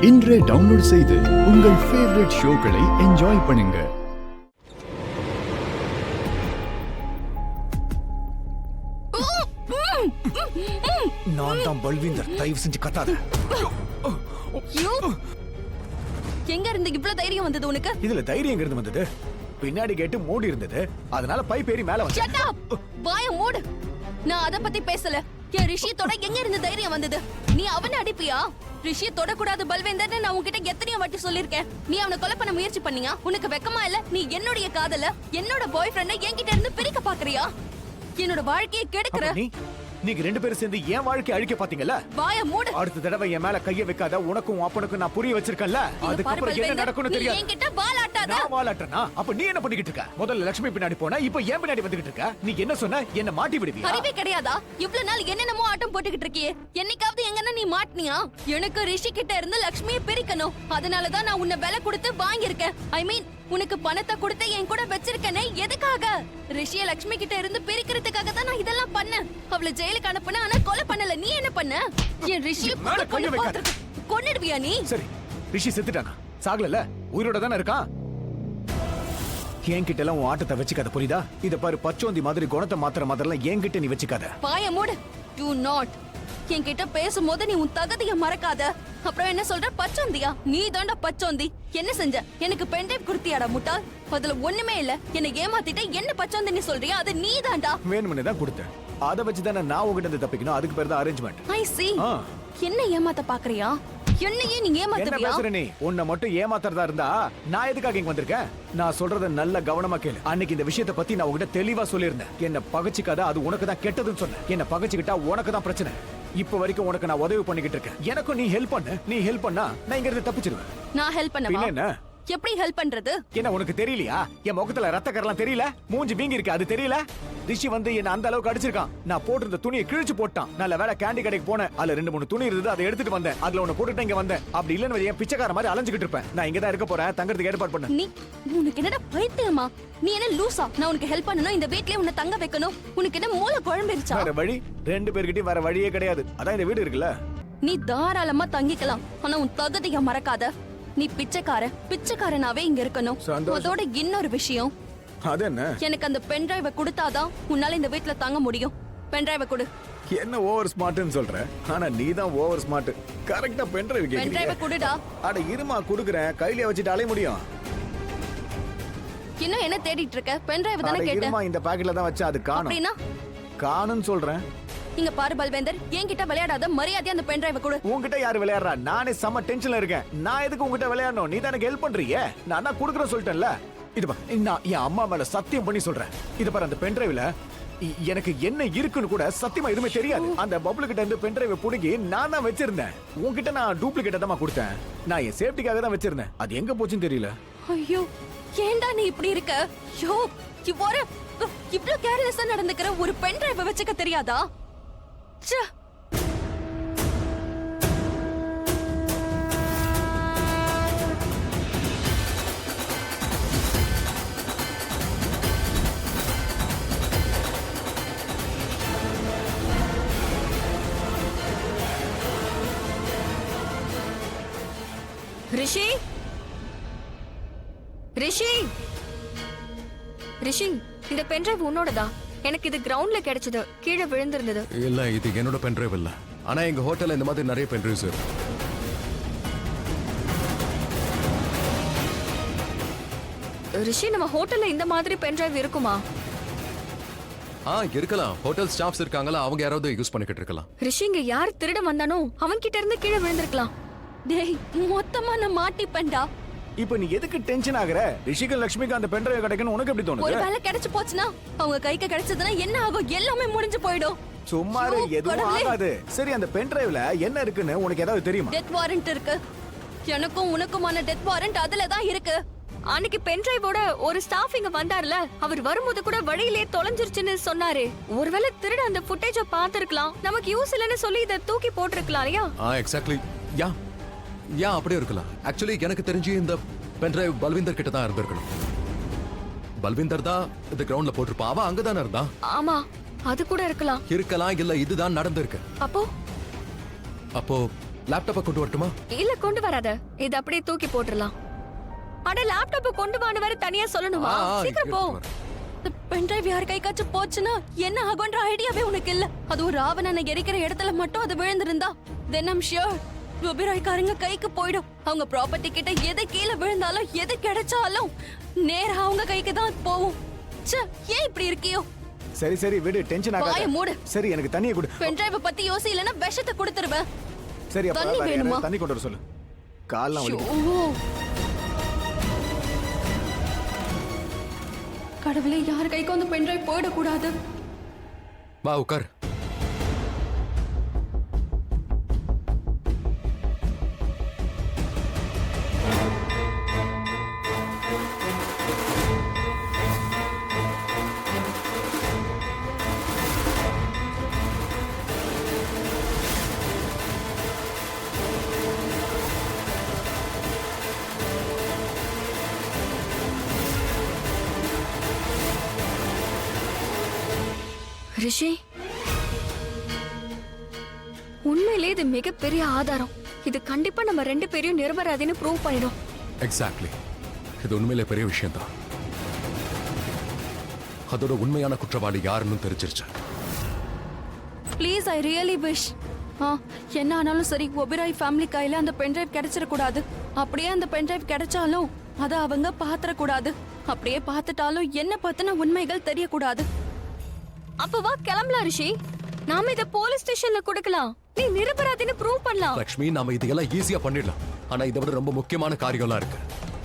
இன்றே டவுன்லோட் செய்து உங்கள் ஃபேவரட் ஷோக்களை என்ஜாய் பண்ணுங்க. நான் தான் பல்வீந்தர், தயவு செஞ்சு கத்தாத. எங்க இருந்து இவ்வளவு தைரியம் வந்தது உனக்கு? இதுல தைரியம் எங்க இருந்து வந்தது? பின்னாடி கேட்டு மூடி இருந்தது, அதனால பைப் ஏறி மேல வந்து. Shut up! வாய மூடு. நான் அத பத்தி பேசல. என் ரிஷியத்தோட எங்க இருந்து தைரியம் வந்தது? நீ அவனை அடிப்பியா? ரிஷிய தொடக்கூடாது பல்வேந்தர்னு நான் உன்கிட்ட எத்தனையோ வாட்டி சொல்லிருக்கேன். நீ அவனை கொலை பண்ண முயற்சி பண்ணியா? உனக்கு வெக்கமா இல்ல? நீ என்னுடைய காதல, என்னோட பாய் ஃப்ரெண்ட என்கிட்ட இருந்து பிரிக்க பாக்குறியா? என்னோட வாழ்க்கையை கெடுக்கிற. நீங்க ரெண்டு பேரும் சேர்ந்து என் வாழ்க்கையை அழிக்க பாத்தீங்கல்ல? வாய மூடு. அடுத்த தடவை என் மேல கைய வைக்காத. உனக்கும் அப்பனுக்கும் நான் புரிய வச்சிருக்கேன்ல. அதுக்கப்புறம் என்ன நடக்கும்னு தெரியாது. என்கிட்ட வாலாட்டாத. நான் வாலாட்டனா? அப்ப நீ என்ன பண்ணிக்கிட்டு இருக்க? முதல்ல லட்சுமி பின்னாடி போனா, இப்போ ஏன் பின்னாடி வந்துகிட்டு இருக்க? நீ என்ன சொன்ன? என்ன மாட்டி விடுவியா? அறிவே கிடையாதா? இவ்வளவு நாள் என்னென்னமோ ஆட்டம் போட்டுக்கிட்டு இருக்கியே, என்னைக்காவது எங்கன்னா நீ மாட்டினியா? எனக்கு ரிஷி கிட்ட இருந்து லட்சுமியை பிரிக்கணும். அதனாலதான் நான் உன்னை விலை கொடுத்து வாங்கியிருக்கேன். ஐ மீன் உனக்கு பணத்தை கொடுத்து என் கூட வச்சிருக்கனே, எதுக்காக? ரிஷிய லட்சுமி கிட்ட இருந்து பிரிக்கிறதுக்காக தான் நான் இதெல்லாம் பண்ணேன். அவளை ஜெயிலுக்கு அனுப்புன, ஆனா கொலை பண்ணல. நீ என்ன பண்ண? என் ரிஷிய கொன்னிடுவியா நீ? சரி, ரிஷி செத்துட்டானா? சாகல, உயிரோட தானே இருக்கான். என்கிட்ட எல்லாம் உன் ஆட்டத்தை வச்சுக்காத, புரியுதா? இத பாரு, பச்சோந்தி மாதிரி குணத்தை மாத்திர மாதிரிலாம் என்கிட்ட நீ வச்சுக்காத. பாய மூடு. Do not. என்கிட்ட பேசும்போது நீ உன் தகுதியை மறக்காத. அப்புறம் என்ன சொல்ற? பச்சோந்தியா? நீ தாண்டா பச்சோந்தி. என்ன செஞ்ச? எனக்கு பென்டைப் குடுத்தியாடா முட்டாள்? அதுல ஒண்ணுமே இல்ல. என்ன ஏமாத்திட்ட. என்ன பச்சோந்தி நீ சொல்றியா? அது நீ தாண்டா. வேணும்னு தான் கொடுத்தேன். அத வச்சு தானே நான் உங்ககிட்ட இருந்து தப்பிக்கணும். அதுக்கு பேர் தான் அரேஞ்ச்மெண்ட். ஐ see. என்ன ஏமாத்த பாக்குறியா? என்னையே நீ ஏமாத்துவியா? என்ன பேசுற நீ? உன்னை மட்டும் ஏமாத்துறதா இருந்தா நான் எதுக்காக இங்க வந்திருக்கேன்? நான் சொல்றத நல்ல கவனமா கேளு. அன்னைக்கு இந்த விஷயத்தை பத்தி நான் உங்ககிட்ட தெளிவா சொல்லியிருந்தேன். என்ன பகச்சிக்காத, அது உனக்கு தான் கெட்டதுன்னு சொன்னேன். என்ன பகச்சிக்கிட்டா உனக்கு தான் பிரச்சனை. இப்ப வரைக்கும் உனக்கு நான் உதவி பண்ணிக்கிட்டு இருக்கேன். எனக்கும் நீ ஹெல்ப் பண்ணு. நீ ஹெல்ப் பண்ணா நான் இங்க இருந்து தப்பிச்சிருவேன். நான் ஹெல்ப் பண்ணவா? என்ன எப்படி ஹெல்ப் பண்றது? என்ன உனக்கு தெரியலையா? என் முகத்துல ரத்த கரெல்லாம் தெரியல? மூஞ்சி வீங்கி இருக்கு, அது தெரியல? ரிஷி வந்து என்ன அந்த அளவுக்கு அடிச்சிருக்கான். நான் போட்டிருந்த துணியை கிழிச்சு போட்டான். நல்ல வேலை கேண்டி கடைக்கு போனேன். அதுல 2-3 துணி இருந்தது, அதை எடுத்துட்டு வந்தேன். அதுல ஒன்னு போட்டுட்டு இங்க வந்தேன். அப்படி இல்லன்னு என் பிச்சைக்கார மாதிரி அலைஞ்சுக்கிட்டு இருப்பேன். நான் இங்க தான் இருக்க போறேன். தங்கறதுக்கு ஏற்பாடு பண்ணு. நீ உனக்கு என்னடா பைத்தியமா? நீ என்ன லூசா? நான் உனக்கு ஹெல்ப் பண்ணனும், இந்த வீட்லயே உன்னை தங்க வைக்கணும். உனக்கு என்ன மூளை குழம்பிருச்சா? வேற வழி? ரெண்டு பேர்கிட்டயும் வேற வழியே கிடையாது. அதான் இந்த வீடு இருக்குல்ல. நீ தாராளமா தங்கிக்கலாம். ஆனா உன் தகுதியை மறக்காத. நீ பிச்சைக்காரனாவே இங்க இருக்கணும். அதோட இன்னொரு விஷயம், அது என்ன? எனக்கு அந்த பென் டிரைவ கொடுத்தாதான் உன்னால இந்த வீட்ல தங்க முடியும். பென் டிரைவ கொடு. என்ன ஓவர் ஸ்மார்ட்னு சொல்ற? ஆனா நீ தான் ஓவர் ஸ்மார்ட். கரெக்ட்டா பென் டிரைவ் கேக்குறீங்க. பென் டிரைவ கொடுடா. அட இருமா, குடுக்குறேன். கையில வச்சிட்டு அலைய முடியும். இன்னும் என்ன தேடிட்டு இருக்க? பென் டிரைவ் தானே கேட்ட. இருமா, இந்த பாக்கெட்ல தான் வச்சா, அது காணோம். அப்படினா காணும்னு சொல்றேன். இங்க பாரு பல்வேந்தர், என்கிட்ட விளையாடாத. மரியாதையா அந்த பென் டிரைவ கொடு. உன்கிட்ட யாரு விளையாடுறா? நானே செம்ம டென்ஷன்ல இருக்கேன். நான் எதுக்கு உன்கிட்ட விளையாடணும்? நீ தான் எனக்கு ஹெல்ப் பண்றீங்க. நான் தான் குடுக்குறேன் சொல்லிட்டேன்ல. இது பா, நான் என் அம்மா மேல சத்தியம் பண்ணி சொல்றேன். இது பாரு, அந்த பென் டிரைவ்ல எனக்கு என்ன இருக்குன்னு கூட சத்தியமா எதுவுமே தெரியாது. அந்த பப்ளு கிட்ட இருந்து பென் டிரைவ் புடுங்கி நான் தான் வச்சிருந்தேன். உன்கிட்ட நான் டூப்ளிகேட்டா தான் கொடுத்தேன். நான் என் சேஃப்டிக்காக தான் வச்சிருந்தேன். அது எங்க போச்சுன்னு தெரியல. ஐயோ, ஏன்டா நீ இப்படி இருக்க? யோ, இவ்ளோ கேர்லெஸ்ஸா நடந்துக்கிற ஒரு பென் டிரைவ வச்சுக்க தெரியாதா? ச்சே. ரிஷி, ரிஷி, ரிஷி, இந்த பென் டிரைவ் உன்னோடதா? எனக்கு இது கிரவுண்ட்ல கிடைச்சது, கீழே விழுந்திருந்தது. இல்ல, இது என்னோட பென் டிரைவ் இல்ல. ஆனா எங்க ஹோட்டல்ல இந்த மாதிரி நிறைய பென் டிரைவ்ஸ் இருக்கு. ரிஷி, நம்ம ஹோட்டல்ல இந்த மாதிரி பென் டிரைவ் இருக்குமா? இருக்கலாம். ஹோட்டல் ஸ்டாஃப்ஸ் இருக்காங்களா, அவங்க யாராவது யூஸ் பண்ணிக்கிட்டு இருக்கலாம். ரிஷி, இங்க யார் திருட வந்தானோ அவன் கிட்ட இருந்து கீழே விழுந்திருக்கலாம். டேய், மொத்தமா நான் மாட்டிப்பேன்டா. இப்போ நீ எதுக்கு டென்ஷன் ஆகுற? ரிஷிக்கு லட்சுமிக்கு அந்த பென் டிரைவ் கிடைக்கணும் உனக்கு எப்படி தோணுது? ஒரு வேளை கிடைச்சு போச்சுனா, அவங்க கைக்கு கிடைச்சதுனா என்ன ஆகும்? எல்லாமே முடிஞ்சு போய்டும். சும்மா எதுவும் ஆகாது. சரி, அந்த பென் டிரைவ்ல என்ன இருக்குன்னு உனக்கு ஏதாவது தெரியுமா? டெத் வாரண்ட் இருக்கு. எனக்கும் உனக்குமான டெத் வாரண்ட் அதுல தான் இருக்கு. அன்னைக்கு பென் டிரைவோட ஒரு ஸ்டாஃப் இங்க வந்தார்ல, அவர் வரும்போது கூட வழியிலே தொலைஞ்சிருச்சுன்னு சொன்னாரு. ஒருவேளை திருட அந்த ஃபுட்டேஜ பாத்துருக்கலாம். நமக்கு யூஸ் இல்லன்னு சொல்லி இத தூக்கி போட்டுருக்கலாம் இல்லையா? எக்ஸாக்ட்லி. யா அப்படியே இருக்கலாம். ஆக்சுவலி எனக்கு தெரிஞ்சு இந்த பென் டிரைவ் பல்விந்தர் கிட்ட தான் இருந்திருக்கணும். பல்விந்தர் தான் இந்த கிரவுண்ட்ல போட்டிருப்பான். அவன் அங்கதானே இருந்தான். ஆமா, அது கூட இருக்கலாம். இல்ல இதுதான் நடந்திருக்கு. அப்போ லேப்டாப்பை கொண்டு வரட்டுமா? இல்ல கொண்டு வராத, இது அப்படியே தூக்கி போட்டுறலாம். அட லேப்டாப்ப கொண்டு வான்னு வேற தனியா சொல்லணுமா? சீக்கிரம் போ. பென்டிரைவ் யார் கைக்காச்சும் போச்சுன்னா என்ன ஆகுன்ற ஐடியாவே உனக்கு இல்ல. அதுவும் ராவணனை எரிக்கிற இடத்துல மட்டும் அது விழுந்திருந்தா then I'm sure ஒபிராய்க்காரங்க கைக்கு போயிடும். அவங்க ப்ராப்பர்ட்டி கிட்ட எது கீழே விழுந்தாலும் எது கிடைச்சாலும் நேரா அவங்க கைக்கு தான் போகும். ச்சே, ஏன் இப்படி இருக்கியோ? சரி சரி விடு, டென்ஷன் வாயை மூடு. ஆகாத. சரி எனக்கு தண்ணியை கொடு. பென்டிரைவ் பத்தி யோசி, இல்லைன்னா விஷத்தை கொடுத்துருவேன். சரி அப்ப தண்ணி வேற வேணுமா? யாராவது தண்ணி கொண்டு வர சொல்லு. கால்லாம் வலிக்குது. ஐயோ. கடவுளே, யார் கைக்கு வந்து பென்டிரைவ் போயிடக்கூடாது. வா உட்கார். ரிஷி, உண்மையிலே இது மிகப்பெரிய ஆதாரம். இது கண்டிப்பா நம்ம 2 பேரையும் நிரபராதின்னு ப்ரூவ் பண்ணிடும். எக்ஸாக்ட்லி, இது உண்மையிலே பெரிய விஷயம் தான். அதோட உண்மையான குற்றவாளி யாருன்னு தெரிஞ்சிருச்சு. Please, I really wish. என்ன ஆனாலும் சரி, ஒபிராய் ஃபேமிலி கையில அந்த பென்டிரைவ் கிடைச்சிடக்கூடாது. அப்படியே அந்த பென்டிரைவ் கிடைச்சாலும் அதை அவங்க பாத்திரக்கூடாது. அப்படியே பார்த்துட்டாலும் என்ன பத்தின உண்மைகள் தெரியக்கூடாது. அப்ப வா கிளம்பலாம் ரிஷி. நாம இத போலீஸ் ஸ்டேஷன்ல கொடுக்கலாம். நீ நிரபராதின்னு ப்ரூவ் பண்ணலாம். லக்ஷ்மி, நாம இதெல்லாம் ஈஸியா பண்ணிடலாம். ஆனா இதை விட ரொம்ப முக்கியமான காரியம்லாம் இருக்கு.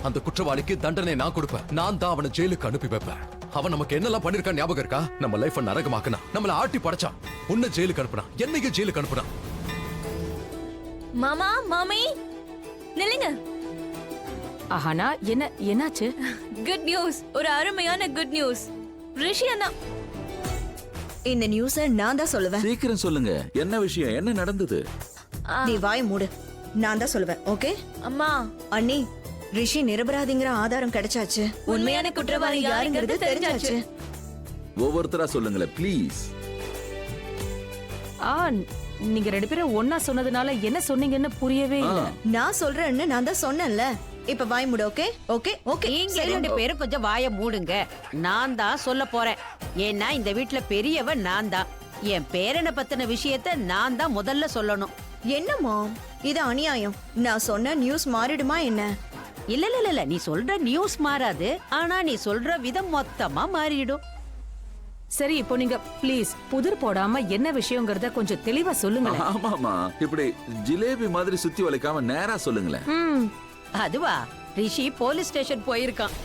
அந்த குற்றவாளிக்கு தண்டனை நான் கொடுப்பேன். நான் தான் அவனை ஜெயிலுக்கு அனுப்பி வைப்பேன். அவன் நமக்கு என்னெல்லாம் பண்ணிருக்கான் ஞாபகம் இருக்கா? நம்ம லைஃப நரகமாக்குனா, நம்மள ஆட்டி படைச்சான், உன்னை ஜெயிலுக்கு அனுப்புனா, என்னைக்கு ஜெயிலுக்கு அனுப்புனா. மாமா, மாமி, நில்லுங்க. ஆஹானா, என்னாச்சு? குட் நியூஸ், ஒரு அருமையான குட் நியூஸ். ரிஷி அண்ணா, இந்த நியூஸ நான் தான் சொல்லுவேன். சீக்கிரம் சொல்லுங்க, என்ன விஷயம், என்ன நடந்தது? நீ வாய் மூடு, நான் தான் சொல்லுவேன். ஓகே அம்மா, அண்ணி, ரிஷி நிரபராதிங்கிற ஆதாரம் கிடைச்சாச்சு. உண்மையான குற்றவாளி யாருங்கிறது தெரிஞ்சாச்சு. ஒவ்வொருத்தரா சொல்லுங்களேன் ப்ளீஸ். நீங்க 2 பேரும் ஒன்னா சொன்னதுனால என்ன சொன்னீங்கன்னு புரியவே இல்ல. நான் சொல்றேன்னு நான் தான் சொன்னேன்ல. இப்ப வாய் மூடு. Okay okay okay. நீங்க 2 பேரும் கொஞ்சம் வாயை மூடுங்க. நான் தான் சொல்ல போறேன். ஏன்னா இந்த வீட்ல பெரியவ நான் தான். என் பேரனை பத்தின விஷயத்த நான் தான் முதல்ல சொல்லணும். என்னம்மா இது அநியாயம். நான் சொன்ன நியூஸ் மாறிடுமா என்ன? இல்ல இல்ல இல்ல, நீ சொல்ற நியூஸ் மாறாது. ஆனா நீ சொல்ற விதம் மொத்தமா மாறிடும். சரி, இப்போ நீங்க ப்ளீஸ் புதிர் போடாம என்ன விஷயம்ங்கறத கொஞ்சம் தெளிவா சொல்லுங்களேன். ஆமாமா, இப்படி ஜிலேபி மாதிரி சுத்தி வளைக்காம நேரா சொல்லுங்களேன். அதுவா, ரிஷி போலீஸ் ஸ்டேஷன் போயிருக்கான்.